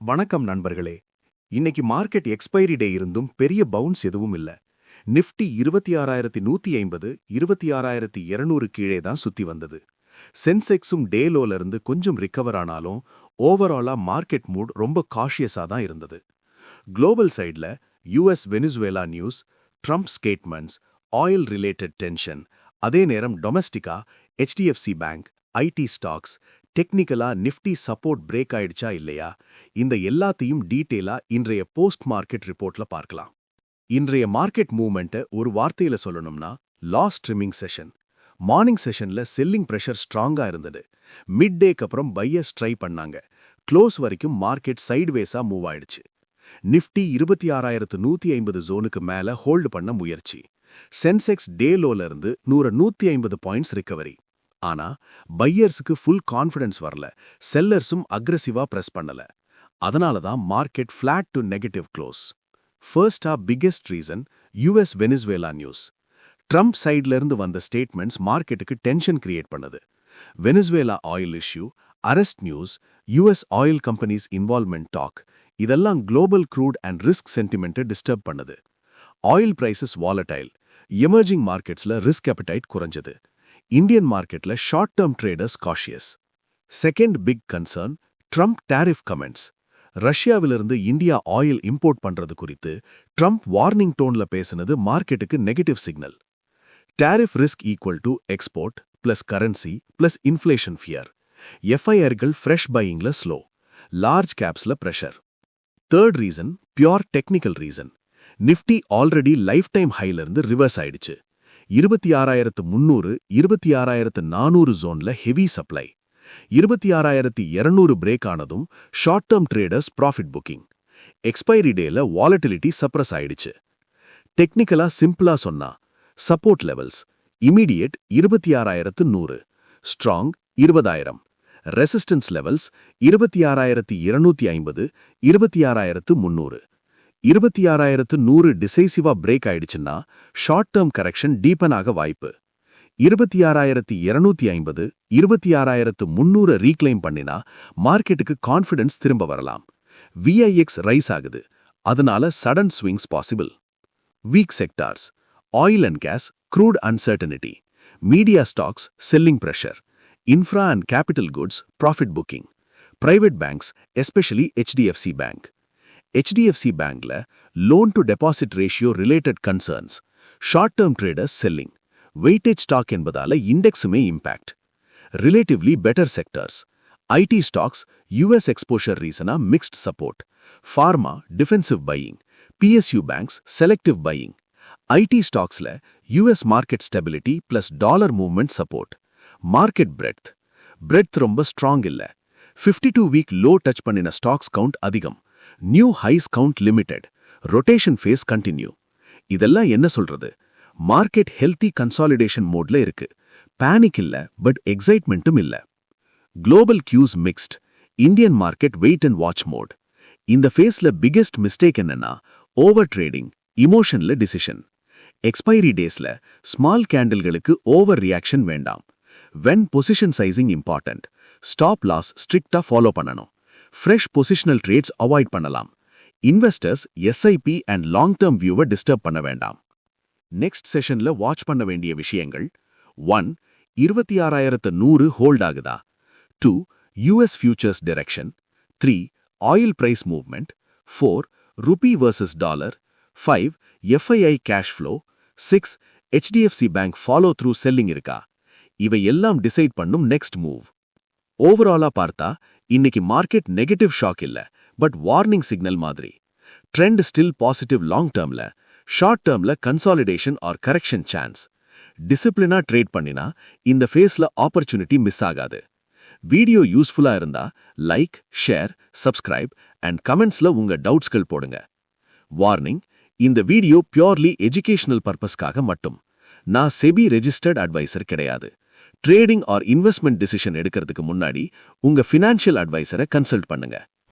வணக்கம் நண்பர்களே. இன்னைக்கு மார்க்கெட் எக்ஸ்பைரி டே இருந்தும் பெரிய பவுன்ஸ் எதுவும் இல்ல. நிஃப்டி 26,150, 26,200 கீழே தான் சுத்தி வந்தது. சென்செக்ஸும் டே லோல இருந்து கொஞ்சம் ரிகவர் ஆனாலும் ஓவராலா மார்க்கெட் மூட் ரொம்ப காஷியஸா தான் இருந்தது. குளோபல் சைட்ல US Venezuela news, Trump statements, oil related tension, அதே நேரம் domestica HDFC bank, ID stocks, டெக்னிக்கலா நிஃப்டி சப்போர்ட் பிரேக் ஆயிடுச்சா இல்லையா, இந்த எல்லாத்தையும் டீட்டெயிலா இன்றைய போஸ்ட் மார்க்கெட் ரிப்போர்ட்ல பார்க்கலாம். இன்றைய மார்க்கெட் மூவ்மெண்ட்டை ஒரு வார்த்தையில சொல்லணும்னா லாஸ் ட்ரிமிங் செஷன். மார்னிங் செஷன்ல செல்லிங் பிரஷர் ஸ்ட்ராங்கா இருந்தது. மிட் டேக்கு அப்புறம் பையர்ஸ் ட்ரை பண்ணாங்க. க்ளோஸ் வரைக்கும் மார்க்கெட் சைட்வேஸா மூவ் ஆயிடுச்சு. நிஃப்டி 26,150 ஜோனுக்கு மேல ஹோல்டு பண்ண முயற்சி. சென்செக்ஸ் டே லோல இருந்து 150 பாயிண்ட்ஸ் ரிகவரி. ஆனா பையர்ஸுக்கு ஃபுல் கான்ஃபிடன்ஸ் வரல, செல்லர்ஸும் அக்ரெசிவா பிரஸ் பண்ணல. அதனால தான் market flat to negative close. ஃபர்ஸ்டா biggest reason US Venezuela news. Trump சைட்ல இருந்து வந்த ஸ்டேட்மெண்ட்ஸ் மார்க்கெட்டுக்கு டென்ஷன் கிரியேட் பண்ணுது. Venezuela oil issue, arrest news, US oil companies involvement talk, இதெல்லாம் குளோபல் க்ரூட் அண்ட் ரிஸ்க் சென்டிமெண்ட்டை டிஸ்டர்ப் பண்ணுது. ஆயில் பிரைசஸ் வாலடைல், எமர்ஜிங் மார்க்கெட்ஸ்ல ரிஸ்க் appetite குறைஞ்சது. இந்தியன் மார்க்கெட்ல short term traders cautious. Second big concern Trump tariff comments. ரஷ்யாவிலிருந்து India oil import பண்றது குறித்து Trump warning டோன்ல பேசினது மார்க்கெட்டுக்கு negative signal. Tariff risk equal to export plus currency plus inflation fear. எஃப்ஐஆர்கள் fresh பையிங்ல slow, large கேப்ஸ்ல pressure. Third reason pure technical reason. Nifty already lifetime ஹைல இருந்து ரிவர்ஸ் ஆயிடுச்சு. 26,300, 26,400 ஜோன்ல ஹெவி சப்ளை. 26,200 பிரேக் ஆனதும் short term traders profit booking. Expiry டேல volatility suppress ஆயிடுச்சு. டெக்னிக்கலா சிம்பிளா சொன்னா support levels immediate 26,100, strong 20,000, resistance levels 26,250, 26,300. 26,100 டிசைசிவா பிரேக் ஆயிடுச்சுன்னா ஷார்ட் டேர்ம் கரெக்ஷன் டீப்பன் ஆக வாய்ப்பு. 26,250, 26,300 ரீக்ளைம் பண்ணினா மார்க்கெட்டுக்கு கான்ஃபிடன்ஸ் திரும்ப வரலாம். விஐஎக்ஸ் ரைஸ் ஆகுது, அதனால sudden swings possible. Weak sectors oil and gas, crude uncertainty, media stocks selling pressure, infra and capital goods profit booking, private banks especially HDFC bank. HDFC பேங்க்ல loan to deposit ratio related concerns, short term traders selling, weightage stock என்பதால இண்டெக்ஸுமே impact. Relatively better sectors IT stocks, US exposure ரீசனா mixed support, pharma defensive buying, PSU banks selective buying. IT ஸ்டாக்ஸ்ல US market stability plus dollar movement support. Market breadth ரொம்ப strong இல்ல. 52 week low touch பண்ணின stocks count அதிகம். New highs count limited, rotation phase continue. இதெல்லாம் என்ன சொல்றது? Market healthy consolidation மோட்ல இருக்கு. பேனிக் இல்ல, பட் எக்ஸைட்மெண்ட்டும் இல்ல. Global cues mixed, Indian market wait and watch mode. இந்த ஃபேஸ்ல பிகெஸ்ட் மிஸ்டேக் என்னன்னா ஓவர் ட்ரேடிங், இமோஷன்ல டிசிஷன். எக்ஸ்பைரி டேஸ்ல ஸ்மால் கேண்டில்களுக்கு ஓவர் ரியாக்ஷன் வேண்டாம். When position sizing important, stop loss ஸ்ட்ரிக்டா ஃபாலோ பண்ணணும். ஃப்ரெஷ் பொசிஷனல் ட்ரேட்ஸ் அவாய்ட் பண்ணலாம். Investors SIP and long term வியூவை டிஸ்டர்ப் பண்ண வேண்டாம். நெக்ஸ்ட் செஷன்ல வாட்ச் பண்ண வேண்டிய விஷயங்கள்: 1. 26,100 ஹோல்ட் ஆகுதா? 2. US futures direction. 3. Oil price movement. 4. Rupee versus dollar. 5. FII cash flow. 6. HDFC bank follow through selling இருக்கா? இவை எல்லாம் டிசைட் பண்ணும் நெக்ஸ்ட் மூவ். ஓவராலா பார்த்தா இன்னைக்கு மார்க்கெட் நெகட்டிவ் ஷாக் இல்ல, பட் வார்னிங் சிக்னல் மாதிரி. ட்ரெண்ட் ஸ்டில் பாசிட்டிவ் லாங் டேர்ம்ல, ஷார்ட் டேர்ம்ல கன்சாலிடேஷன் ஆர் கரெக்ஷன் சான்ஸ். டிசிப்ளினா ட்ரேட் பண்ணினா இந்த ஃபேஸ்ல ஆப்பர்ச்சுனிட்டி மிஸ் ஆகாது. வீடியோ யூஸ்ஃபுல்லா இருந்தா லைக், ஷேர், சப்ஸ்கிரைப் அண்ட் கமெண்ட்ஸ்ல உங்க டவுட்ஸ்கள் போடுங்க. வார்னிங்: இந்த வீடியோ பியோர்லி எஜுகேஷனல் பர்பஸ்க்காக மட்டும். நான் செபி ரெஜிஸ்டர்ட் அட்வைசர் கிடையாது. ட்ரேடிங் ஆர் இன்வெஸ்ட்மெண்ட் டிசிஷன் எடுக்கிறதுக்கு முன்னாடி உங்க ஃபினான்ஷியல் அட்வைசரை கன்சல்ட் பண்ணுங்க.